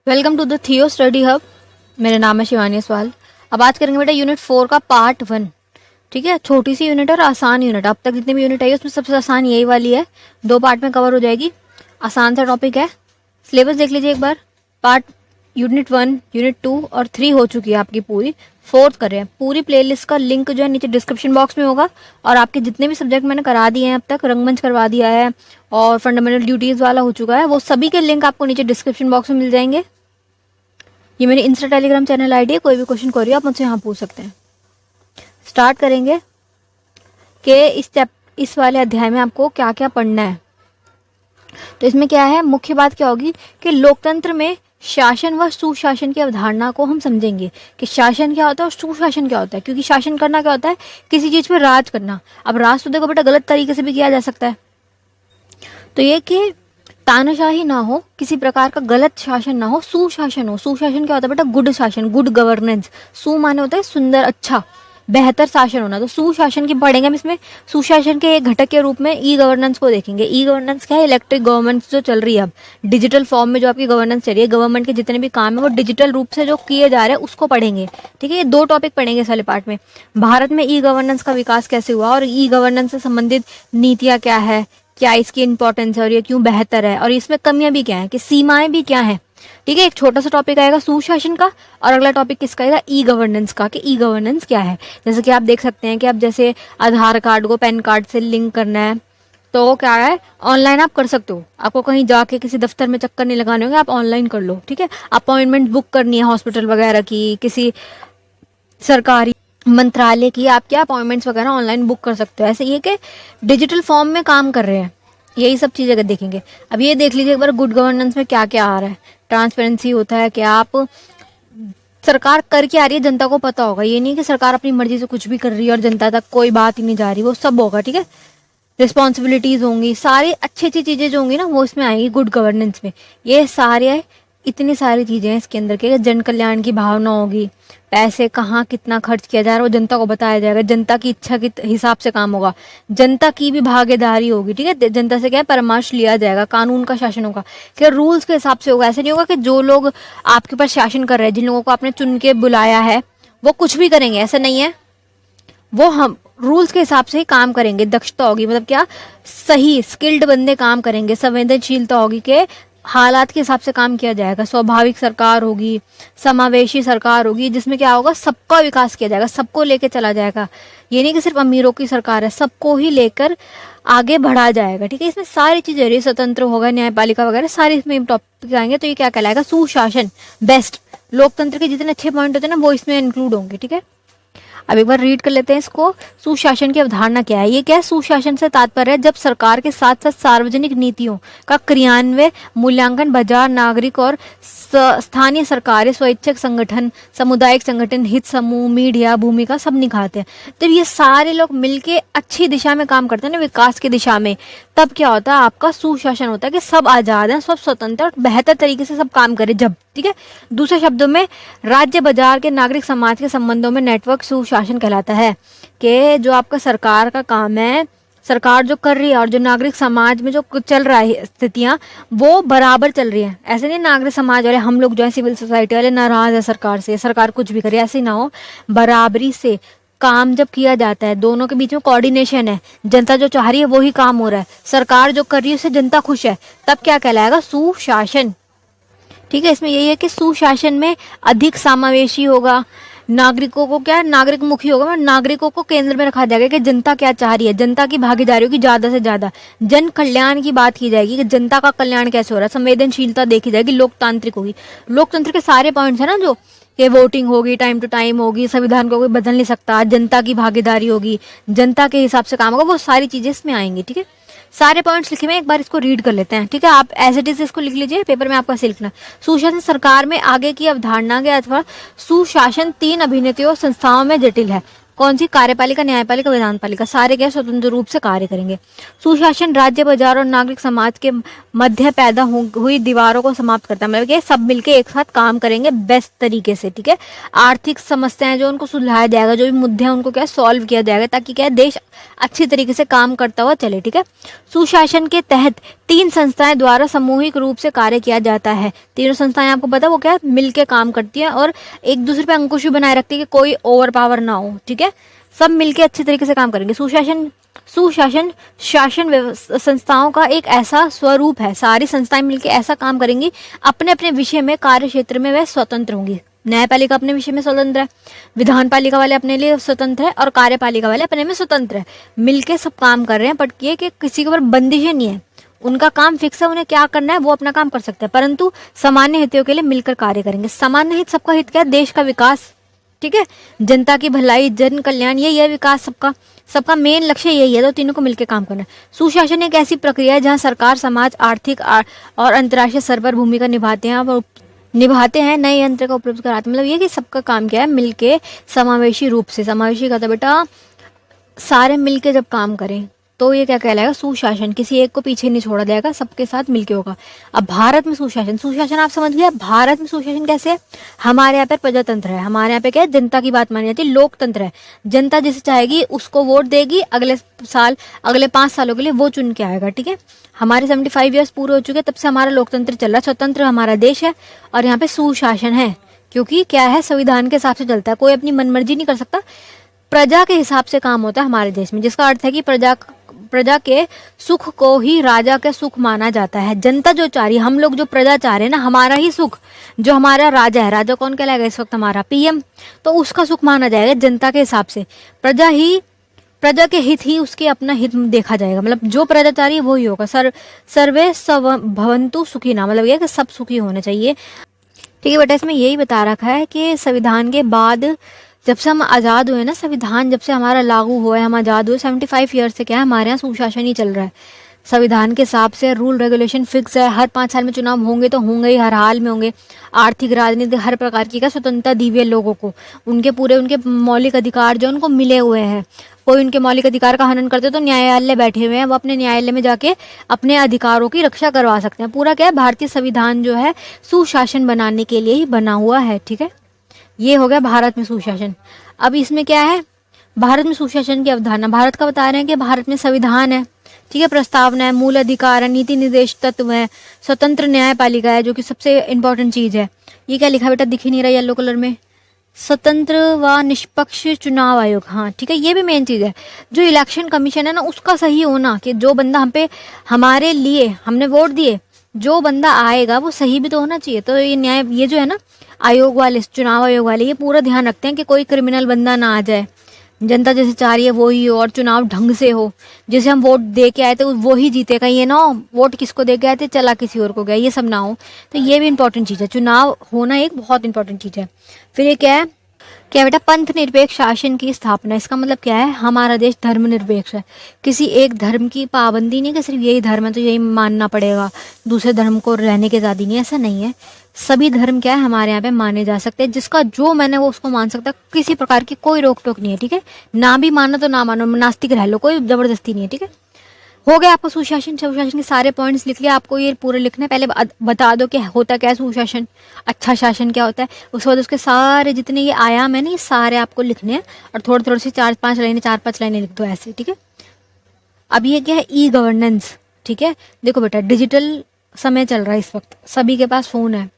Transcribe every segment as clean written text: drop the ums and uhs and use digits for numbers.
Welcome to the थियो study hub. मेरा नाम है शिवानी असवाल। अब बात करेंगे बेटा यूनिट 4 का पार्ट 1। ठीक है, छोटी सी यूनिट और आसान यूनिट। अब तक जितनी भी यूनिट आई उसमें सबसे आसान यही वाली है, 2 पार्ट में कवर हो जाएगी। आसान सा टॉपिक है। सिलेबस देख लीजिए एक बार। पार्ट यूनिट 1, यूनिट 2 और 3 हो चुकी है आपकी पूरी। 4th कर रहे हैं। पूरी प्लेलिस्ट का लिंक जो है नीचे डिस्क्रिप्शन बॉक्स में होगा। और आपके जितने भी सब्जेक्ट मैंने करा दिए हैं अब तक, रंगमंच करवा दिया है और फंडामेंटल ड्यूटीज वाला हो चुका है, वो सभी के लिंक आपको नीचे डिस्क्रिप्शन बॉक्स में मिल जाएंगे। ये मेरी इंस्टा टेलीग्राम चैनल आईडी है। कोई भी क्वेश्चन करिए आप मुझसे यहाँ पूछ सकते हैं। स्टार्ट करेंगे कि इस वाले अध्याय में आपको क्या क्या पढ़ना है। तो इसमें क्या है, मुख्य बात क्या होगी कि लोकतंत्र में शासन व सुशासन की अवधारणा को हम समझेंगे कि शासन क्या होता है और सुशासन क्या होता है। क्योंकि शासन करना क्या होता है, किसी चीज पे राज करना। अब राज तो देखो बेटा गलत तरीके से भी किया जा सकता है। तो ये कि तानाशाही ना हो, किसी प्रकार का गलत शासन ना हो, सुशासन हो। सुशासन क्या होता है बेटा, गुड शासन, गुड गवर्नेंस। सु माने होता है सुंदर, अच्छा, बेहतर शासन होना। तो सुशासन की पढ़ेंगे हम इसमें। सुशासन के एक घटक के रूप में ई गवर्नेंस को देखेंगे। ई गवर्नेंस क्या है, इलेक्ट्रिक गवर्नेंस जो चल रही है अब डिजिटल फॉर्म में, जो आपकी गवर्नेंस चल रही है, गवर्नमेंट के जितने भी काम है वो डिजिटल रूप से जो किए जा रहे हैं उसको पढ़ेंगे। ठीक है, ये 2 टॉपिक पढ़ेंगे इस वाले पार्ट में। भारत में ई गवर्नेंस का विकास कैसे हुआ और ई गवर्नेंस से संबंधित नीतियां क्या है, क्या इसकी इंपॉर्टेंस है और ये क्यों बेहतर है, और इसमें कमियां भी क्या है, कि सीमाएं भी क्या है। ठीक है, एक छोटा सा टॉपिक आएगा सुशासन का और अगला टॉपिक किसका आएगा, ई गवर्नेंस का, कि ई गवर्नेंस क्या है। जैसे कि आप देख सकते हैं कि अब जैसे आधार कार्ड को पैन कार्ड से लिंक करना है तो क्या है, ऑनलाइन आप कर सकते हो। आपको कहीं जाके किसी दफ्तर में चक्कर नहीं लगाने होंगे, आप ऑनलाइन कर लो। ठीक है, अपॉइंटमेंट बुक करनी है हॉस्पिटल वगैरह की, किसी सरकारी मंत्रालय की, आप क्या अपॉइंटमेंट्स वगैरह ऑनलाइन बुक कर सकते हो। ऐसे ये कि डिजिटल फॉर्म में काम कर रहे हैं, यही सब चीजें अगर देखेंगे। अब ये देख लीजिए एक बार गुड गवर्नेंस में क्या क्या आ रहा है। ट्रांसपेरेंसी होता है कि आप सरकार कर क्या आ रही है जनता को पता होगा। ये नहीं कि सरकार अपनी मर्जी से कुछ भी कर रही है और जनता तक कोई बात ही नहीं जा रही, वो सब होगा। ठीक है, रिस्पॉन्सिबिलिटीज होंगी, सारी अच्छी अच्छी चीजें जो होंगी ना वो इसमें आएंगी गुड गवर्नेंस में। ये सारे इतनी सारी चीजें हैं इसके अंदर के, जन कल्याण की भावना होगी, पैसे कहाँ कितना खर्च किया जा रहा है वो जनता को बताया जाएगा, जनता की इच्छा के हिसाब से काम होगा, जनता की भी भागीदारी होगी। ठीक है, जनता से क्या है, परामर्श लिया जाएगा, कानून का शासन होगा, क्या रूल्स के हिसाब से होगा। ऐसे नहीं होगा कि जो लोग आपके ऊपर शासन कर रहे हैं, जिन लोगों को आपने चुन के बुलाया है वो कुछ भी करेंगे, ऐसा नहीं है। वो हम रूल्स के हिसाब से ही काम करेंगे। दक्षता होगी, मतलब क्या, सही स्किल्ड बंदे काम करेंगे। संवेदनशीलता होगी कि हालात के हिसाब से काम किया जाएगा। स्वाभाविक सरकार होगी, समावेशी सरकार होगी, जिसमें क्या होगा, सबका विकास किया जाएगा, सबको लेके चला जाएगा। ये नहीं कि सिर्फ अमीरों की सरकार है, सबको ही लेकर आगे बढ़ा जाएगा। ठीक है, इसमें सारी चीजें रही, स्वतंत्र होगा, न्यायपालिका वगैरह सारी इसमें टॉपिक आएंगे। तो ये क्या कहलाएगा, सुशासन। बेस्ट लोकतंत्र के जितने अच्छे पॉइंट होते हैं ना वो इसमें इंक्लूड होंगे। ठीक है, अब एक बार रीड कर लेते हैं इसको। सुशासन की अवधारणा क्या है। ये क्या है, सुशासन से तात्पर्य है जब सरकार के साथ साथ सार्वजनिक नीतियों का क्रियान्वयन, मूल्यांकन, बाजार, नागरिक और स्थानीय सरकारें, स्वैच्छिक संगठन, सामुदायिक संगठन, हित समूह, मीडिया, भूमिका सब निभाते हैं। तो ये सारे लोग मिलके अच्छी दिशा में काम करते हैं ना, विकास की दिशा में, तब क्या होता है, आपका सुशासन होता है कि सब आजाद हैं, सब स्वतंत्र और बेहतर तरीके से सब काम करें जब। ठीक है, दूसरे शब्दों में राज्य, बाजार के, नागरिक समाज के संबंधों में नेटवर्क सुशासन कहलाता है। कि जो आपका सरकार का काम है, सरकार जो कर रही है और जो नागरिक समाज में जो चल रहा है स्थितियां, वो बराबर चल रही है। ऐसे नहीं नागरिक समाज वाले, हम लोग जो है सिविल सोसाइटी वाले नाराज है सरकार से, सरकार कुछ भी करे, ऐसे ही ना हो। बराबरी से काम जब किया जाता है, दोनों के बीच में कोऑर्डिनेशन है, जनता जो चाह रही है वही काम हो रहा है, सरकार जो कर रही है उससे जनता खुश है, तब क्या कहलाएगा, सुशासन। ठीक है, इसमें यही है कि सुशासन में अधिक समावेशी होगा, नागरिकों को क्या, नागरिक मुखी होगा, नागरिकों को केंद्र में रखा जाएगा कि जनता क्या चाह रही है, जनता की भागीदारी होगी ज्यादा से ज्यादा, जन कल्याण की बात की जाएगी कि जनता का कल्याण कैसे हो रहा है, संवेदनशीलता देखी जाएगी, लोकतांत्रिक होगी। लोकतंत्र के सारे पॉइंट्स है ना, जो कि वोटिंग होगी, टाइम टू टाइम होगी, संविधान को कोई बदल नहीं सकता, जनता की भागीदारी होगी, जनता के हिसाब से काम होगा, वो सारी चीजें इसमें आएंगी। ठीक है, सारे पॉइंट्स लिखे हुए, एक बार इसको रीड कर लेते हैं। ठीक है, आप एज इट इज इसको लिख लीजिए, पेपर में आपका लिखना। सुशासन सरकार में आगे की अवधारणा के अथवा सुशासन 3 अभिनेताओं संस्थाओं में जटिल है। कौन सी? कार्यपालिका, न्यायपालिका, विधान पालिका, सारे क्या स्वतंत्र रूप से कार्य करेंगे। सुशासन राज्य, बाजार और नागरिक समाज के मध्य पैदा हुई दीवारों को समाप्त करता है। मतलब कि सब मिलके एक साथ काम करेंगे बेस्ट तरीके से, ठीक है। आर्थिक समस्याएं जो उनको सुलझाया जाएगा, जो भी मुद्दे हैं उनको क्या सॉल्व किया जाएगा, ताकि क्या देश अच्छी तरीके से काम करता हुआ चले, ठीक है। सुशासन के तहत 3 संस्थाएं द्वारा सामूहिक रूप से कार्य किया जाता है। तीनों संस्थाएं आपको पता है वो क्या मिलके काम करती हैं और एक दूसरे पे अंकुश भी बनाए रखती है कि कोई ओवर पावर ना हो, ठीक है। सब मिलके अच्छी तरीके से काम करेंगे। सुशासन शासन संस्थाओं का एक ऐसा स्वरूप है, सारी संस्थाएं मिलकर ऐसा काम करेंगी, अपने अपने विषय में कार्य क्षेत्र में वह स्वतंत्र होंगी। न्यायपालिका अपने विषय में स्वतंत्र है, विधान पालिका वाले अपने लिए स्वतंत्र है और कार्यपालिका वाले अपने में स्वतंत्र है। मिलके सब काम कर रहे हैं, बट ये कि किसी के ऊपर बंदिशें नहीं है, उनका काम फिक्स है, उन्हें क्या करना है वो अपना काम कर सकते हैं, परंतु सामान्य हितों के लिए मिलकर कार्य करेंगे। सामान्य हित, सबका हित क्या है? देश का विकास, ठीक है, जनता की भलाई, जन कल्याण, ये है विकास सबका, सबका मेन लक्ष्य यही है। तो तीनों को मिलकर काम करना है। सुशासन एक ऐसी प्रक्रिया है जहां सरकार, समाज, आर्थिक और अंतर्राष्ट्रीय स्तर पर भूमिका निभाते हैं, नए यंत्र का उपयोग कराते हैं। मतलब ये कि सबका काम क्या है? मिलके समावेशी रूप से, समावेशी का था बेटा सारे मिलके जब काम करें तो ये क्या कहलाएगा? सुशासन। किसी एक को पीछे नहीं छोड़ा जाएगा, सबके साथ मिलके होगा। अब भारत में सुशासन आप समझ गए। भारत में सुशासन कैसे है? हमारे यहाँ पे प्रजातंत्र है, हमारे यहाँ पे क्या है? जनता की बात मानी जाती है, लोकतंत्र है। जनता जिसे चाहेगी उसको वोट देगी, अगले 5 सालों के लिए वो चुन के आएगा, ठीक है। हमारे 75 ईयर्स पूरे हो चुके, तब से हमारा लोकतंत्र चल रहा है, स्वतंत्र हमारा देश है और यहाँ पे सुशासन है, क्योंकि क्या है? संविधान के हिसाब से चलता है, कोई अपनी मनमर्जी नहीं कर सकता, प्रजा के हिसाब से काम होता है हमारे देश में, जिसका अर्थ है कि प्रजा के सुख को ही राजा के सुख माना जाता है। जनता जो चाह रही है, हम लोग जो प्रजा चाह रहे हैं ना, हमारा ही सुख, जो हमारा राजा है, राजा कौन कहलाएगा इस वक्त? हमारा पीएम, तो उसका सुख माना जाएगा जनता के हिसाब से। प्रजा के हित ही उसके अपना हित देखा जाएगा, मतलब जो प्रजा चाह रही है वो ही होगा। सर्वे भवन्तु सुखिनः, मतलब ये कि सब सुखी होने चाहिए, ठीक है बेटा। इसमें यही बता रखा है कि संविधान के बाद जब से हम आज़ाद हुए ना, संविधान जब से हमारा लागू हुआ है, हम आज़ाद हुए, 75 ईयर से क्या है हमारे यहाँ सुशासन ही चल रहा है। संविधान के हिसाब से रूल रेगुलेशन फिक्स है, हर 5 साल में चुनाव होंगे तो होंगे ही, हर हाल में होंगे। आर्थिक, राजनीतिक, हर प्रकार की क्या स्वतंत्रता दी हुई है लोगों को, उनके मौलिक अधिकार जो उनको मिले हुए हैं। कोई उनके मौलिक अधिकार का हनन करते तो न्यायालय बैठे हुए हैं, वो अपने न्यायालय में जाके अपने अधिकारों की रक्षा करवा सकते हैं। पूरा क्या है? भारतीय संविधान जो है सुशासन बनाने के लिए ही बना हुआ है, ठीक है। ये हो गया भारत में सुशासन। अब इसमें क्या है? भारत में सुशासन की अवधारणा, भारत का बता रहे हैं कि भारत में संविधान है, ठीक है, प्रस्तावना है, मूल अधिकार है, नीति निर्देश तत्व है, स्वतंत्र न्यायपालिका है, जो कि सबसे इंपॉर्टेंट चीज है। ये क्या लिखा बेटा? दिख ही नहीं रहा येलो कलर में, स्वतंत्र व निष्पक्ष चुनाव आयोग, हाँ ठीक है, ये भी मेन चीज है। जो इलेक्शन कमीशन है ना, उसका सही होना, कि जो बंदा हम पे, हमारे लिए हमने वोट दिए, जो बंदा आएगा वो सही भी तो होना चाहिए। तो ये जो है ना आयोग वाले, चुनाव आयोग वाले, ये पूरा ध्यान रखते हैं कि कोई क्रिमिनल बंदा ना आ जाए, जनता जैसे चाह रही है वो ही हो, और चुनाव ढंग से हो। जैसे हम वोट दे के आए थे वो ही जीते, कहीं ये ना हो वोट किसको दे के आए थे चला किसी और को गया, ये सब ना हो। तो ये भी इंपॉर्टेंट चीज़ है, चुनाव होना एक बहुत इंपॉर्टेंट चीज़ है। फिर ये क्या है? क्या बेटा? पंथ निरपेक्ष शासन की स्थापना। इसका मतलब क्या है? हमारा देश धर्मनिरपेक्ष है, किसी एक धर्म की पाबंदी नहीं कि सिर्फ यही धर्म है तो यही मानना पड़ेगा, दूसरे धर्म को रहने की आज़ादी नहीं, ऐसा नहीं है। सभी धर्म क्या है हमारे यहाँ पे माने जा सकते हैं, जिसका जो मैंने वो उसको मान सकता है, किसी प्रकार की कोई रोक टोक नहीं है, ठीक है। ना भी मानो तो ना मानो, नास्तिक रह लो, कोई जबरदस्ती नहीं है, ठीक है। हो गया आपको सुशासन के सारे पॉइंट्स लिख लिया, आपको ये पूरे लिखने पहले बता दो कि होता क्या है सुशासन, अच्छा शासन क्या होता है, उसके बाद उसके सारे जितने ये आयाम है ना, ये सारे आपको लिखने हैं, और थोड़ी थोड़ी सी 4-5 लाइनें लिख दो ऐसे, ठीक है। अब ये क्या है? ई गवर्नेंस, ठीक है। देखो बेटा, डिजिटल समय चल रहा है इस वक्त, सभी के पास फोन है,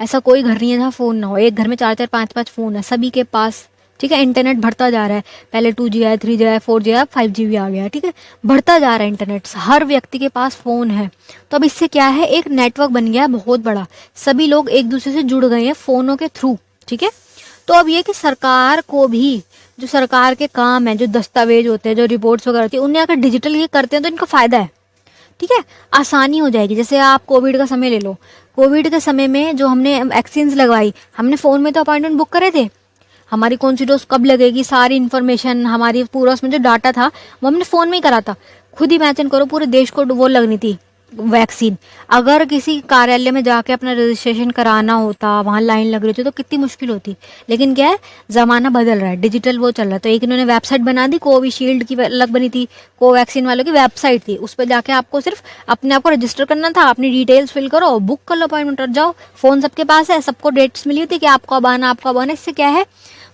ऐसा कोई घर नहीं है जहाँ फोन ना हो, एक घर में 4-4 5-5 फोन है सभी के पास, ठीक है। इंटरनेट बढ़ता जा रहा है, पहले 2G आया, 3G आया, 4G आया, 5G भी आ गया, ठीक है। बढ़ता जा रहा है इंटरनेट, हर व्यक्ति के पास फोन है। तो अब इससे क्या है? एक नेटवर्क बन गया बहुत बड़ा, सभी लोग एक दूसरे से जुड़ गए हैं फोनों के थ्रू, ठीक है। तो अब ये कि सरकार को भी, जो सरकार के काम है, जो दस्तावेज होते हैं, जो रिपोर्ट्स वगैरह होती है, उन्हें अगर डिजिटल ये करते हैं तो इनका फायदा है, ठीक है, आसानी हो जाएगी। जैसे आप कोविड का समय ले लो, कोविड के समय में जो हमने वैक्सीन लगवाई, हमने फ़ोन में तो अपॉइंटमेंट बुक करे थे, हमारी कौन सी डोज कब लगेगी, सारी इन्फॉर्मेशन, हमारी पूरा उसमें जो डाटा था वो हमने फ़ोन में ही करा था। खुद इमेजिन करो, पूरे देश को वो लगनी थी, वैक्सीन। अगर किसी कार्यालय में जाके अपना रजिस्ट्रेशन कराना होता, वहाँ लाइन लग रही थी, तो कितनी मुश्किल होती। लेकिन क्या है, ज़माना बदल रहा है, डिजिटल वो चल रहा है। तो एक इन्होंने वेबसाइट बना दी, कोविशील्ड की अलग बनी थी, कोवैक्सीन वालों की वेबसाइट थी, उस पर जाके आपको सिर्फ अपने आप को रजिस्टर करना था, अपनी डिटेल्स फिल करो, बुक कर लो अपॉइंटमेंट और जाओ। फ़ोन सबके पास है, सबको डेट्स मिली होती कि आपको अब आना, आपको अब आना। इससे क्या है,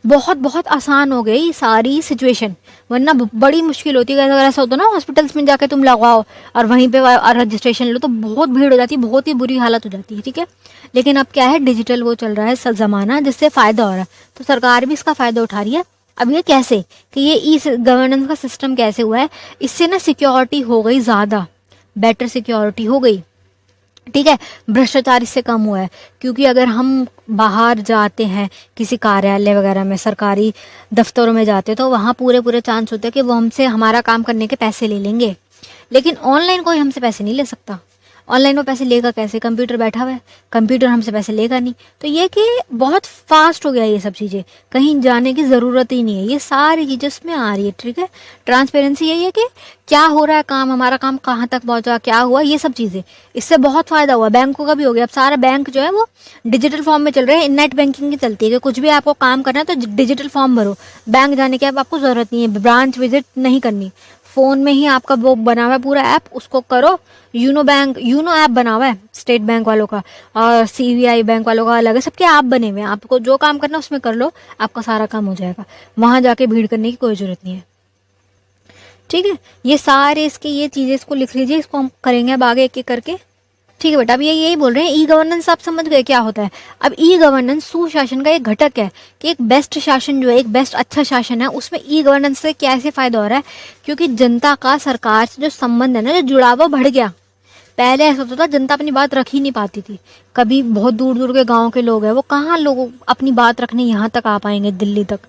बहुत बहुत आसान हो गई सारी सिचुएशन, वरना बड़ी मुश्किल होती है। अगर ऐसा होता ना हॉस्पिटल्स में जाके तुम लगाओ और वहीं पे रजिस्ट्रेशन लो, तो बहुत भीड़ हो जाती है, बहुत ही बुरी हालत हो जाती है, ठीक है। लेकिन अब क्या है, डिजिटल वो चल रहा है ज़माना, जिससे फ़ायदा हो रहा है, तो सरकार भी इसका फ़ायदा उठा रही है। अब ये कैसे कि ये ई गवर्नेंस का सिस्टम कैसे हुआ है, इससे ना सिक्योरिटी हो गई ज़्यादा, बेटर सिक्योरिटी हो गई, ठीक है। भ्रष्टाचार इससे कम हुआ है, क्योंकि अगर हम बाहर जाते हैं किसी कार्यालय वगैरह में, सरकारी दफ्तरों में जाते हैं, तो वहाँ पूरे पूरे चांस होते हैं कि वो हमसे हमारा काम करने के पैसे ले लेंगे। लेकिन ऑनलाइन कोई हमसे पैसे नहीं ले सकता। ऑनलाइन वो पैसे लेगा कैसे, कंप्यूटर बैठा हुआ है, कंप्यूटर हमसे पैसे लेगा नहीं। तो ये कि बहुत फास्ट हो गया ये सब चीज़ें, कहीं जाने की ज़रूरत ही नहीं है, ये सारी चीज़ें इसमें आ रही है, ठीक है। ट्रांसपेरेंसी यही है कि क्या हो रहा है काम, हमारा काम कहाँ तक पहुँचा, क्या हुआ, ये सब चीज़ें, इससे बहुत फ़ायदा हुआ। बैंकों का भी हो गया, अब सारा बैंक जो है वो डिजिटल फॉर्म में चल रहे हैं, नेट बैंकिंग की चलती है कि कुछ भी आपको काम करना है तो डिजिटल फॉर्म भरो, बैंक जाने की अब आपको ज़रूरत नहीं है, ब्रांच विजिट नहीं करनी, फ़ोन में ही आपका वो बना हुआ है पूरा ऐप, उसको करो। यूनो ऐप बना हुआ है स्टेट बैंक वालों का, और सीबीआई बैंक वालों का अलग है, सबके ऐप बने हुए हैं, आपको जो काम करना है उसमें कर लो, आपका सारा काम हो जाएगा, वहाँ जाके भीड़ करने की कोई ज़रूरत नहीं है, ठीक है। ये सारे इसके ये चीज़ें इसको लिख लीजिए, इसको हम करेंगे अब आगे एक एक करके, ठीक है बेटा। अब ये यही बोल रहे हैं, ई गवर्नेंस आप समझ गए क्या होता है। अब ई गवर्नेंस सुशासन का एक घटक है कि एक बेस्ट शासन जो है, एक बेस्ट अच्छा शासन है, उसमें ई गवर्नेंस से कैसे फायदा हो रहा है, क्योंकि जनता का सरकार से जो संबंध है ना, जो जुड़ाव बढ़ गया। पहले ऐसा होता था, जनता अपनी बात रख ही नहीं पाती थी, कभी बहुत दूर दूर के गाँव के लोग हैं, वो कहाँ लोग अपनी बात रखने यहाँ तक आ पाएंगे, दिल्ली तक।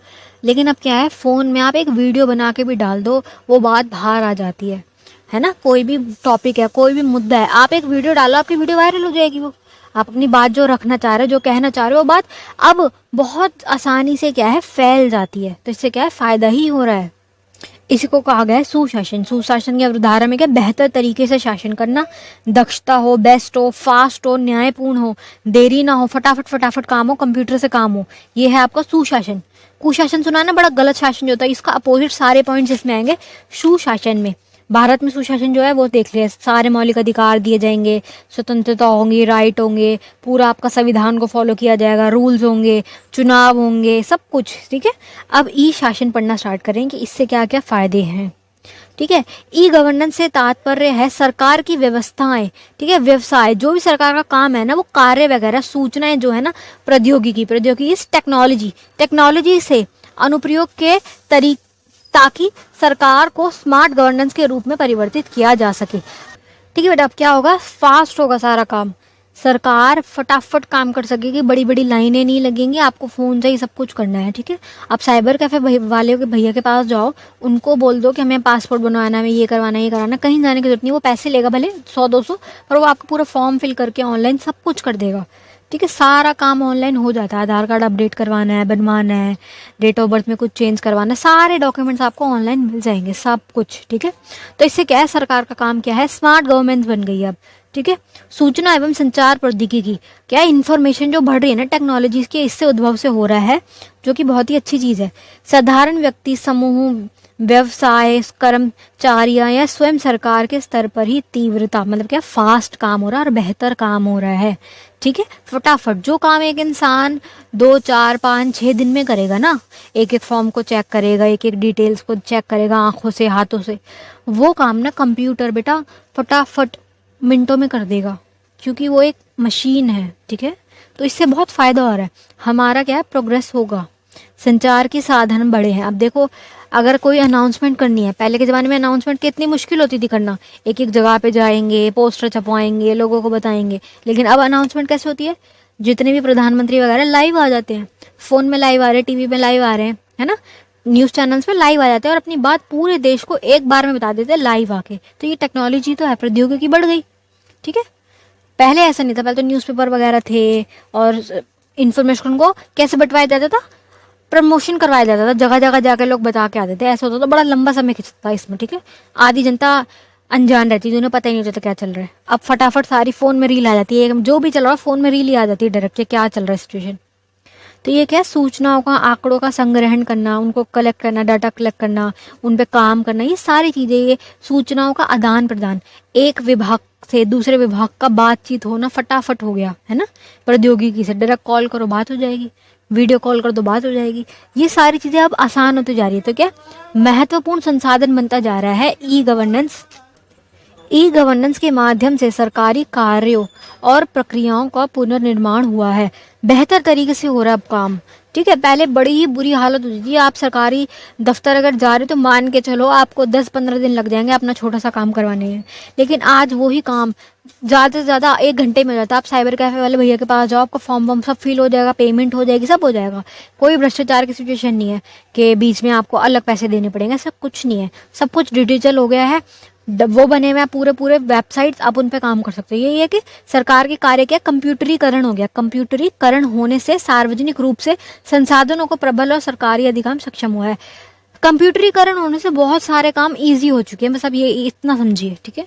लेकिन अब क्या है, फ़ोन में आप एक वीडियो बना के भी डाल दो, वो बात बाहर आ जाती है ना। कोई भी टॉपिक है, कोई भी मुद्दा है, आप एक वीडियो डालो, आपकी वीडियो वायरल हो जाएगी। वो आप अपनी बात जो रखना चाह रहे हो, जो कहना चाह रहे हो, वो बात अब बहुत आसानी से क्या है, फैल जाती है। तो इससे क्या है, फायदा ही हो रहा है। इसी को कहा गया है सुशासन। सुशासन की अवधारणा में क्या, बेहतर तरीके से शासन करना, दक्षता हो, बेस्ट हो, फास्ट हो, न्यायपूर्ण हो, देरी ना हो, फटाफट फटाफट काम हो, कंप्यूटर से काम हो, ये है आपका सुशासन। कुशासन सुना ना, बड़ा गलत शासन जो होता है, इसका अपोजिट सारे पॉइंट्स इसमें आएंगे सुशासन में। भारत में सुशासन जो है वो देख लिया, सारे मौलिक अधिकार दिए जाएंगे, स्वतंत्रता होंगी, राइट होंगे, पूरा आपका संविधान को फॉलो किया जाएगा, रूल्स होंगे, चुनाव होंगे, सब कुछ, ठीक है। अब ई शासन पढ़ना स्टार्ट करें कि इससे क्या क्या फायदे हैं, ठीक है। ई गवर्नेंस से तात्पर्य है सरकार की व्यवस्थाएं, ठीक है, व्यवसाय, जो भी सरकार का काम है ना, वो कार्य वगैरह, सूचनाएं जो है ना, प्रौद्योगिकी इस टेक्नोलॉजी से अनुप्रयोग के तरीके, ताकि सरकार को स्मार्ट गवर्नेंस के रूप में परिवर्तित किया जा सके, ठीक है बेटा। अब क्या होगा, फास्ट होगा सारा काम, सरकार फटाफट काम कर सकेगी, बड़ी बड़ी लाइनें नहीं लगेंगी, आपको फ़ोन से ही सब कुछ करना है, ठीक है। आप साइबर कैफ़े वाले के भैया के पास जाओ, उनको बोल दो कि हमें पासपोर्ट बनवाना है, हमें ये करवाना है, ये कराना, कहीं जाने की जरूरत नहीं, वो पैसे लेगा भले 100-200, पर वो आपको पूरा फॉर्म फिल करके ऑनलाइन सब कुछ कर देगा, ठीक है। सारा काम ऑनलाइन हो जाता है, आधार कार्ड अपडेट करवाना है, बनवाना है, डेट ऑफ बर्थ में कुछ चेंज करवाना है, सारे डॉक्यूमेंट्स आपको ऑनलाइन मिल जाएंगे, सब कुछ, ठीक है। तो इससे क्या है, सरकार का काम क्या है, स्मार्ट गवर्नेंस बन गई है अब, ठीक है। सूचना एवं संचार प्रौद्योगिकी, क्या इन्फॉर्मेशन जो बढ़ रही है ना टेक्नोलॉजी के, इससे उद्भव से हो रहा है, जो कि बहुत ही अच्छी चीज़ है। साधारण व्यक्ति समूह, व्यवसाय, कर्मचारियां या स्वयं सरकार के स्तर पर ही तीव्रता, मतलब क्या, फास्ट काम हो रहा है और बेहतर काम हो रहा है, ठीक है। फटाफट जो काम एक इंसान 2, 4, 5, 6 दिन में करेगा ना, एक एक फॉर्म को चेक करेगा, एक एक डिटेल्स को चेक करेगा आंखों से, हाथों से, वो काम ना कंप्यूटर बेटा फटाफट मिनटों में कर देगा, क्योंकि वो एक मशीन है, ठीक है। तो इससे बहुत फ़ायदा हो रहा है, हमारा क्या है, प्रोग्रेस होगा, संचार के साधन बड़े हैं। अब देखो, अगर कोई अनाउंसमेंट करनी है, पहले के ज़माने में अनाउंसमेंट कितनी मुश्किल होती थी करना, एक एक जगह पे जाएंगे, पोस्टर छपवाएंगे, लोगों को बताएंगे। लेकिन अब अनाउंसमेंट कैसे होती है, जितने भी प्रधानमंत्री वगैरह लाइव आ जाते हैं, फ़ोन में लाइव आ रहे हैं, टीवी में लाइव आ रहे हैं, है ना, न्यूज़ चैनल्स पे लाइव आ जाते हैं और अपनी बात पूरे देश को एक बार में बता देते हैं लाइव आके। तो ये टेक्नोलॉजी तो है, प्रौद्योगिकी बढ़ गई, ठीक है। पहले ऐसा नहीं था, पहले तो न्यूज़पेपर वगैरह थे, और इन्फॉर्मेशन को कैसे बंटवाया जाता था, प्रमोशन करवाया जाता था, जगह जगह जाकर लोग बता के आते थे, ऐसा होता था, बड़ा लंबा समय खिंचता था इसमें, ठीक है। आधी जनता अनजान रहती है, उन्हें पता ही नहीं होता क्या चल रहा है। अब फटाफट सारी फ़ोन में रील आ जाती है, जो भी चल रहा है फ़ोन में रील ही आ जाती है डायरेक्ट, क्या चल रहा है सिचुएशन। तो ये क्या है, सूचनाओं का, आंकड़ों का संग्रहण करना, उनको कलेक्ट करना, डाटा कलेक्ट करना, उन पे काम करना, ये सारी चीज़ें, ये सूचनाओं का आदान प्रदान, एक विभाग से दूसरे विभाग का बातचीत होना फटाफट हो गया है ना, प्रौद्योगिकी से। डायरेक्ट कॉल करो बात हो जाएगी, वीडियो कॉल कर दो बात हो जाएगी। ये सारी चीज़ें अब आसान होती जा रही है। तो क्या महत्वपूर्ण संसाधन बनता जा रहा है ई गवर्नेंस। ई गवर्नेंस के माध्यम से सरकारी कार्यों और प्रक्रियाओं का पुनर्निर्माण हुआ है, बेहतर तरीके से हो रहा है अब काम। ठीक है, पहले बड़ी ही बुरी हालत होती थी, आप सरकारी दफ्तर अगर जा रहे हो तो मान के चलो आपको 10-15 दिन लग जाएंगे अपना छोटा सा काम करवाने में, लेकिन आज वही काम ज़्यादा से ज़्यादा 1 घंटे में हो जाता है। आप साइबर कैफे वाले भैया के पास जाओ, आपका फॉर्म वॉर्म सब फिल हो जाएगा, पेमेंट हो जाएगी, सब हो जाएगा। कोई भ्रष्टाचार की सिचुएशन नहीं है कि बीच में आपको अलग पैसे देने पड़ेंगे, सब कुछ नहीं है, सब कुछ डिजिटल हो गया है। वो बने हुए पूरे पूरे वेबसाइट्स, आप उन पे काम कर सकते हो। यही है कि सरकार के कार्य क्या कंप्यूटरीकरण हो गया। कंप्यूटरीकरण होने से सार्वजनिक रूप से संसाधनों को प्रबल और सरकारी अधिकार सक्षम हुआ है। कंप्यूटरीकरण होने से बहुत सारे काम इजी हो चुके हैं, बस अब ये इतना समझिए। ठीक है,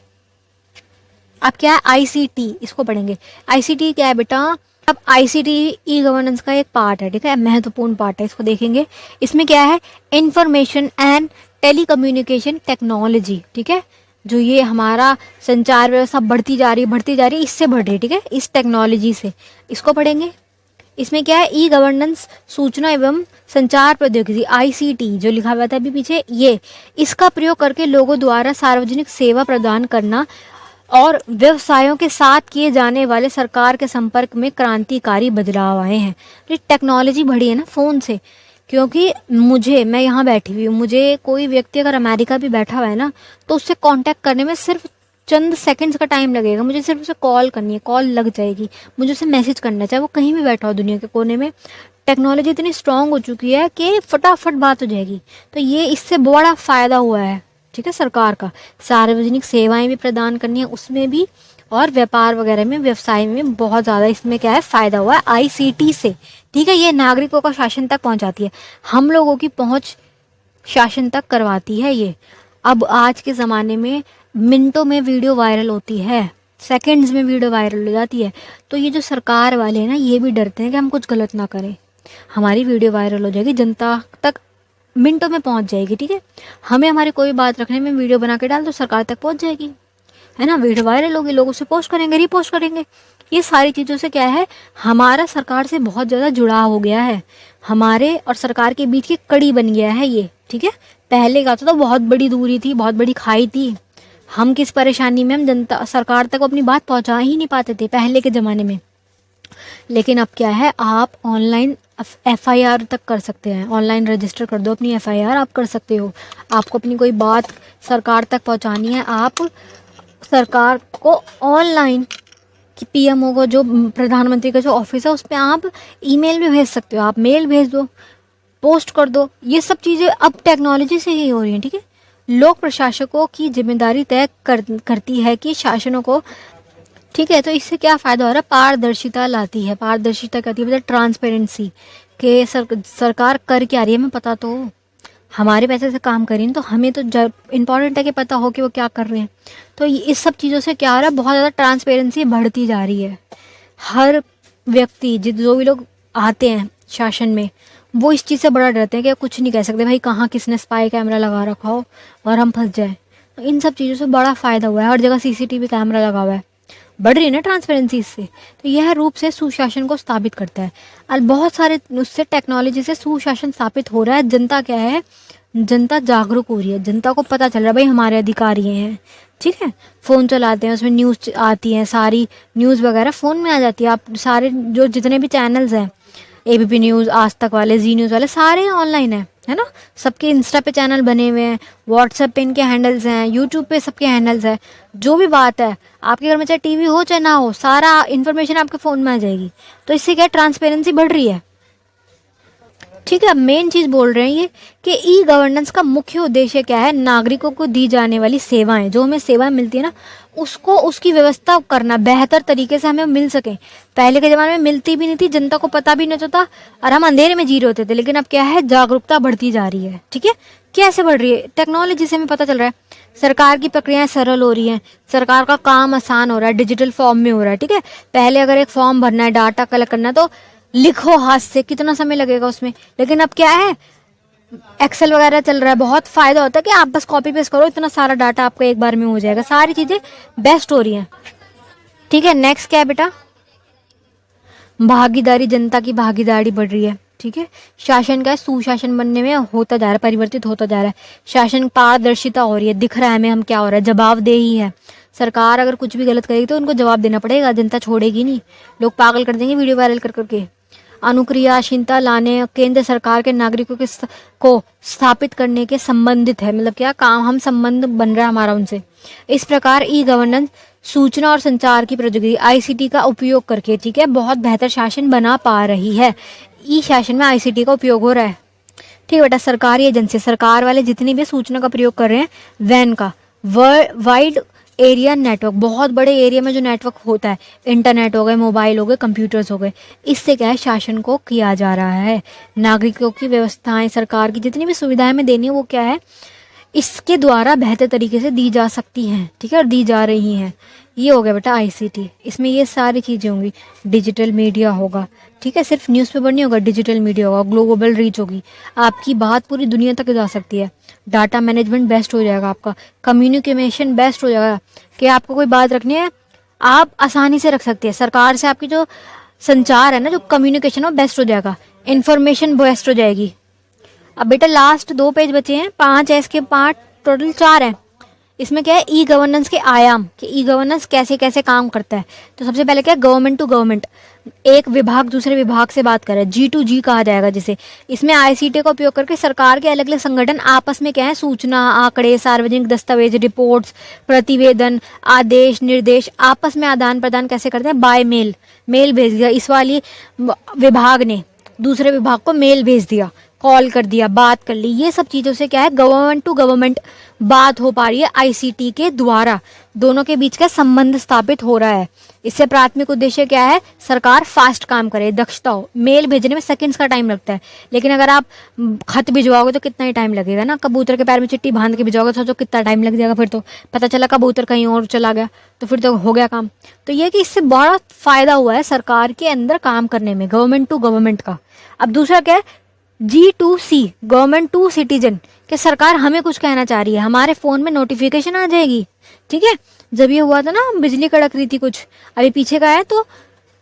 अब क्या है आईसीटी, इसको पढ़ेंगे। आईसीटी क्या है बेटा? अब आईसीटी ई गवर्नेंस का एक पार्ट है, ठीक है, महत्वपूर्ण पार्ट है, इसको देखेंगे। इसमें क्या है? Information and telecommunication technology. ठीक है, जो ये हमारा संचार व्यवस्था बढ़ती जा रही है, इससे बढ़ रही है। ठीक है, इस टेक्नोलॉजी से, इसको पढ़ेंगे। इसमें क्या है? ई गवर्नेंस, सूचना एवं संचार प्रौद्योगिकी, आईसीटी जो लिखा हुआ था अभी पीछे, ये इसका प्रयोग करके लोगों द्वारा सार्वजनिक सेवा प्रदान करना और व्यवसायों के साथ किए जाने वाले सरकार के संपर्क में क्रांतिकारी बदलाव आए हैं। तो टेक्नोलॉजी बढ़ी है ना फ़ोन से, क्योंकि मैं यहाँ बैठी हुई हूँ, मुझे कोई व्यक्ति अगर अमेरिका भी बैठा हुआ है ना, तो उससे कांटेक्ट करने में सिर्फ चंद सेकंड्स का टाइम लगेगा। मुझे सिर्फ उसे कॉल करनी है, कॉल लग जाएगी, मुझे उसे मैसेज करना है, चाहे वो कहीं भी बैठा हो दुनिया के कोने में। टेक्नोलॉजी इतनी स्ट्रांग हो चुकी है कि फटाफट बात हो जाएगी। तो ये इससे बड़ा फ़ायदा हुआ है, ठीक है, सरकार का। सार्वजनिक सेवाएं भी प्रदान करनी है उसमें भी, और व्यापार वगैरह में, व्यवसाय में बहुत ज़्यादा इसमें क्या है फ़ायदा हुआ है आईसीटी से। ठीक है, ये नागरिकों का शासन तक पहुंचाती है, हम लोगों की पहुंच शासन तक करवाती है ये। अब आज के ज़माने में मिनटों में वीडियो वायरल होती है, सेकंड्स में वीडियो वायरल हो जाती है। तो ये जो सरकार वाले हैं ना, ये भी डरते हैं कि हम कुछ गलत ना करें, हमारी वीडियो वायरल हो जाएगी, जनता तक मिनटों में पहुंच जाएगी। ठीक है, हमें हमारी कोई बात रखने में वीडियो बना के डाल दो, सरकार तक पहुंच जाएगी, है ना, वीडियो वायरल होगी, लोग उसे पोस्ट करेंगे, रीपोस्ट करेंगे। ये सारी चीज़ों से क्या है, हमारा सरकार से बहुत ज़्यादा जुड़ाव हो गया है, हमारे और सरकार के बीच की कड़ी बन गया है ये। ठीक है, पहले का तो बहुत बड़ी दूरी थी, बहुत बड़ी खाई थी, हम किस परेशानी में हम जनता सरकार तक अपनी बात पहुंचा ही नहीं पाते थे पहले के ज़माने में। लेकिन अब क्या है, आप ऑनलाइन एफआईआर तक कर सकते हैं, ऑनलाइन रजिस्टर कर दो अपनी एफआईआर, आप कर सकते हो। आपको अपनी कोई बात सरकार तक पहुंचानी है, आप सरकार को ऑनलाइन कि पीएमओ को, जो प्रधानमंत्री का जो ऑफिस है, उस पर आप ईमेल भी भेज सकते हो, आप मेल भेज दो, पोस्ट कर दो। ये सब चीज़ें अब टेक्नोलॉजी से ही हो रही हैं। ठीक है, लोक प्रशासकों की जिम्मेदारी तय करती है कि शासनों को, ठीक है, तो इससे क्या फ़ायदा हो रहा है, पारदर्शिता लाती है। पारदर्शिता कहती है मतलब ट्रांसपेरेंसी, के सरकार कर क्या रही है हमें पता तो हो, हमारे पैसे से काम करें तो हमें तो इम्पॉर्टेंट है कि पता हो कि वो क्या कर रहे हैं। तो इस सब चीज़ों से क्या हो रहा है, बहुत ज़्यादा ट्रांसपेरेंसी बढ़ती जा रही है। हर व्यक्ति, जो भी लोग आते हैं शासन में, वो इस चीज़ से बड़ा डरते हैं कि कुछ नहीं कह सकते भाई, कहाँ किसने स्पाई कैमरा लगा रखा हो और हम फंस जाए। तो इन सब चीज़ों से बड़ा फ़ायदा हुआ है, हर जगह सीसीटीवी कैमरा लगा हुआ है, बढ़ रही है ना ट्रांसपेरेंसी इससे। तो यह रूप से सुशासन को स्थापित करता है, और बहुत सारे उससे टेक्नोलॉजी से सुशासन स्थापित हो रहा है। जनता क्या है, जनता जागरूक हो रही है, जनता को पता चल रहा है भाई हमारे अधिकार ये हैं। ठीक है, फ़ोन चलाते हैं, उसमें न्यूज़ आती है, सारी न्यूज़ वगैरह फ़ोन में आ जाती है। आप सारे जो जितने भी चैनल्स हैं, एबीपी न्यूज़, आज तक वाले, जी न्यूज़ वाले, सारे ऑनलाइन है ना, सबके इंस्टा पे चैनल बने हुए हैं, व्हाट्सएप पे इनके हैंडल्स हैं, यूट्यूब पे सबके हैंडल्स हैं। जो भी बात है आपके घर में, चाहे टीवी हो चाहे ना हो, सारा इन्फॉर्मेशन आपके फ़ोन में आ जाएगी। तो इससे क्या ट्रांसपेरेंसी बढ़ रही है। ठीक है। मेन चीज बोल रहे हैं ये कि ई गवर्नेंस का मुख्य उद्देश्य क्या है, नागरिकों को दी जाने वाली सेवाएं, जो हमें सेवाएं मिलती है ना, उसको उसकी व्यवस्था करना बेहतर तरीके से हमें मिल सके। पहले के जमाने में मिलती भी नहीं थी, जनता को पता भी नहीं होता और हम अंधेरे में जी रहे होते थे। लेकिन अब क्या है, जागरूकता बढ़ती जा रही है। ठीक है, कैसे बढ़ रही है, टेक्नोलॉजी से हमें पता चल रहा है, सरकार की प्रक्रियाएं सरल हो रही हैं, सरकार का काम आसान हो रहा है, डिजिटल फॉर्म में हो रहा है। ठीक है, पहले अगर एक फॉर्म भरना है, डाटा कलेक्ट करना है, तो लिखो हाथ से, कितना समय लगेगा उसमें। लेकिन अब क्या है, एक्सेल वगैरह चल रहा है, बहुत फायदा होता है कि आप बस कॉपी पेस्ट करो, इतना सारा डाटा आपका एक बार में हो जाएगा, सारी चीजें बेस्ट हो रही हैं। ठीक है, नेक्स्ट क्या है बेटा, भागीदारी, जनता की भागीदारी बढ़ रही है। ठीक है, शासन का सुशासन बनने में होता जा रहा है, परिवर्तित होता जा रहा है, शासन पारदर्शिता हो रही है, दिख रहा है हमें हम क्या हो रहा है, जवाबदेही है। सरकार अगर कुछ भी गलत करेगी तो उनको जवाब देना पड़ेगा, जनता छोड़ेगी नहीं, लोग पागल कर देंगे वीडियो वायरल कर करके। अनुक्रियाशीलता लाने केंद्र सरकार के नागरिकों के को स्थापित करने के संबंधित है, मतलब क्या काम, हम संबंध बन रहा है हमारा उनसे। इस प्रकार ई गवर्नेंस सूचना और संचार की प्रौद्योगिकी आईसीटी का उपयोग करके, ठीक है, बहुत बेहतर शासन बना पा रही है। ई शासन में आईसीटी का उपयोग हो रहा है। ठीक है बेटा, सरकारी एजेंसी, सरकार वाले जितनी भी सूचना का प्रयोग कर रहे हैं, वैन का वाइड एरिया नेटवर्क, बहुत बड़े एरिया में जो नेटवर्क होता है, इंटरनेट हो गए, मोबाइल हो गए, कंप्यूटर्स हो गए, इससे क्या है, शासन को किया जा रहा है। नागरिकों की व्यवस्थाएं, सरकार की जितनी भी सुविधाएं हमें देनी है, वो क्या है, इसके द्वारा बेहतर तरीके से दी जा सकती हैं। ठीक है, और दी जा रही हैं। ये हो गया बेटा आईसीटी, इसमें ये सारी चीज़ें होंगी। डिजिटल मीडिया होगा, ठीक है, सिर्फ न्यूज़पेपर नहीं होगा, डिजिटल मीडिया होगा, ग्लोबल रीच होगी, आपकी बात पूरी दुनिया तक जा सकती है। डाटा मैनेजमेंट बेस्ट हो जाएगा आपका, कम्युनिकेशन बेस्ट हो जाएगा, कि आपको कोई बात रखनी है आप आसानी से रख सकते हैं। सरकार से आपकी जो संचार है ना, जो कम्युनिकेशन है, वो बेस्ट हो जाएगा, इन्फॉर्मेशन बेस्ट हो जाएगी। अब बेटा लास्ट 2 पेज बचे हैं, 5 है इसके, 5 टोटल 4 है। इसमें क्या है, ई गवर्नेंस के आयाम, कि ई गवर्नेंस कैसे कैसे काम करता है। तो सबसे पहले क्या है, गवर्नमेंट टू गवर्नमेंट, एक विभाग दूसरे विभाग से बात करे, जी टू जी कहा जाएगा जिसे। इसमें आईसीटी का उपयोग करके सरकार के अलग अलग संगठन आपस में क्या है, सूचना, आंकड़े, सार्वजनिक दस्तावेज, रिपोर्ट्स, प्रतिवेदन, आदेश, निर्देश आपस में आदान प्रदान कैसे करते हैं, बाय मेल, मेल भेज दिया, इस वाली विभाग ने दूसरे विभाग को मेल भेज दिया, कॉल कर दिया, बात कर ली, ये सब चीज़ों से क्या है, गवर्नमेंट टू गवर्नमेंट बात हो पा रही है आईसीटी के द्वारा, दोनों के बीच का संबंध स्थापित हो रहा है। इससे प्राथमिक उद्देश्य क्या है, सरकार फास्ट काम करे, दक्षता हो। मेल भेजने में सेकंड्स का टाइम लगता है, लेकिन अगर आप खत भिजवाओगे तो कितना ही टाइम लगेगा ना, कबूतर के पैर में चिट्ठी बांध के भिजवाओगे तो सोचो कितना टाइम लग जाएगा, फिर तो पता चला कबूतर कहीं और चला गया, तो फिर तो हो गया काम। तो ये कि इससे बड़ा फायदा हुआ है सरकार के अंदर काम करने में, गवर्नमेंट टू गवर्नमेंट का। अब दूसरा क्या है, G2C, गवर्नमेंट टू सिटीजन, कि सरकार हमें कुछ कहना चाह रही है, हमारे फोन में नोटिफिकेशन आ जाएगी। ठीक है, जब ये हुआ था ना, बिजली कड़क रही थी कुछ अभी पीछे का है, तो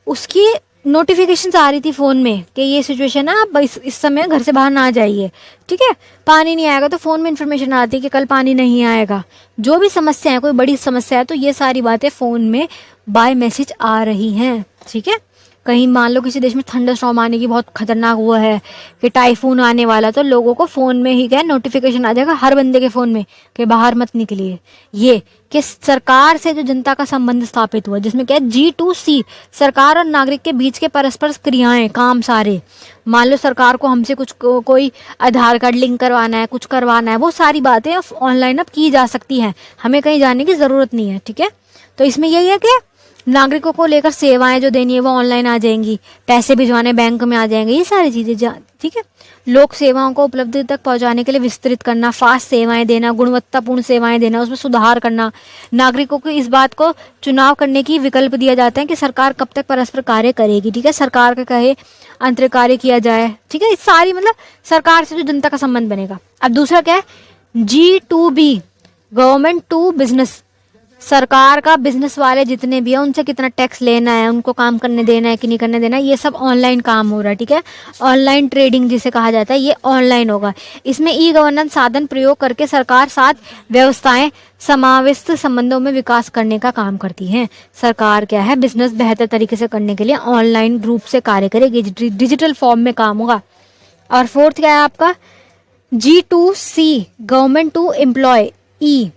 उसकी नोटिफिकेशन आ रही थी फोन में कि ये सिचुएशन है, आप इस समय घर से बाहर ना जाइए। ठीक है, पानी नहीं आएगा तो फोन में इन्फॉर्मेशन आती है कि कल पानी नहीं आएगा। जो भी समस्या है, कोई बड़ी समस्या है, तो ये सारी बातें फोन में बाय मैसेज आ रही हैं। ठीक है, कहीं मान लो किसी देश में थंडरस्टॉर्म आने की बहुत खतरनाक वो है कि टाइफून आने वाला, तो लोगों को फोन में ही क्या नोटिफिकेशन आ जाएगा हर बंदे के फोन में कि बाहर मत निकलिए। ये कि सरकार से जो जनता का संबंध स्थापित हुआ, जिसमें क्या है, G2C, सरकार और नागरिक के बीच के परस्पर क्रियाएं, काम सारे। मान लो सरकार को हमसे कुछ कोई आधार कार्ड लिंक करवाना है, कुछ करवाना है, वो सारी बातें ऑनलाइन अब की जा सकती हैं, हमें कहीं जाने की जरूरत नहीं है। ठीक है, तो इसमें यही है कि नागरिकों को लेकर सेवाएं जो देनी है वो ऑनलाइन आ जाएंगी, पैसे भिजवाने बैंक में आ जाएंगे, ये सारी चीजें। ठीक है, लोक सेवाओं को उपलब्धि तक पहुंचाने के लिए विस्तृत करना, फास्ट सेवाएं देना, गुणवत्तापूर्ण सेवाएं देना, उसमें सुधार करना, नागरिकों को इस बात को चुनाव करने की विकल्प दिया जाता है कि सरकार कब तक परस्पर कार्य करेगी। ठीक है, सरकार का कहे अंतर कार्य किया जाए। ठीक है, इस सारी मतलब सरकार से जो जनता का संबंध बनेगा। अब दूसरा क्या है, G2B, गवर्नमेंट टू बिजनेस, सरकार का बिजनेस वाले जितने भी है उनसे कितना टैक्स लेना है, उनको काम करने देना है कि नहीं करने देना है, ये सब ऑनलाइन काम हो रहा है। ठीक है, ऑनलाइन ट्रेडिंग जिसे कहा जाता है, ये ऑनलाइन होगा। इसमें ई गवर्नेंस साधन प्रयोग करके सरकार साथ व्यवस्थाएं समाविष्ट संबंधों में विकास करने का काम करती हैं। सरकार क्या है, बिजनेस बेहतर तरीके से करने के लिए ऑनलाइन रूप से कार्य करेगी, डिजिटल फॉर्म में काम होगा। और फोर्थ क्या है आपका, G2C, गवर्नमेंट टू एम्प्लॉय, ई।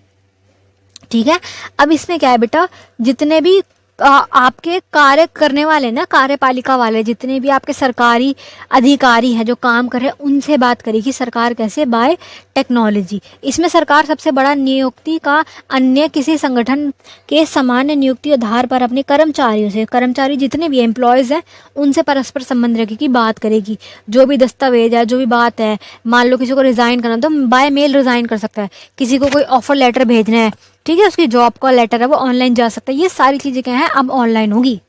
ठीक है, अब इसमें क्या है बेटा, जितने भी आपके कार्य करने वाले ना, कार्यपालिका वाले जितने भी आपके सरकारी अधिकारी हैं जो काम कर रहे हैं, उनसे बात करेगी सरकार कैसे, बाय टेक्नोलॉजी। इसमें सरकार सबसे बड़ा नियुक्ति का अन्य किसी संगठन के सामान्य नियुक्ति आधार पर अपने कर्मचारियों से, कर्मचारी जितने भी एम्प्लॉयज़ हैं उनसे परस्पर संबंध रखेगी, बात करेगी। जो भी दस्तावेज है, जो भी बात है, मान लो किसी को रिज़ाइन करना तो बाय मेल रिज़ाइन कर सकता है, किसी को कोई ऑफर लेटर भेजना है, ठीक है, उसकी जॉब का लेटर है वो ऑनलाइन जा सकता है। ये सारी चीज़ें क्या हैं, अब ऑनलाइन होगी।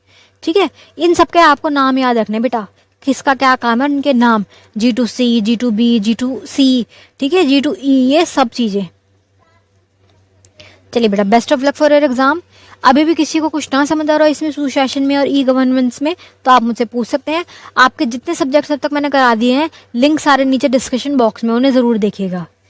ठीक है, इन सब के आपको नाम याद रखने बेटा, किसका क्या काम है, उनके नाम, G2C, G2B, G2C, ठीक है, G2E, ये सब चीज़ें। चलिए बेटा, best of luck for your exam. अभी भी किसी को कुछ ना समझ आ रहा हो इसमें, सुशासन में और ई गवर्नेंस में, तो आप मुझसे पूछ सकते हैं। आपके जितने सब्जेक्ट्स अब तक मैंने करा दिए हैं, लिंक सारे नीचे डिस्क्रिप्शन बॉक्स में, उन्हें ज़रूर देखिएगा।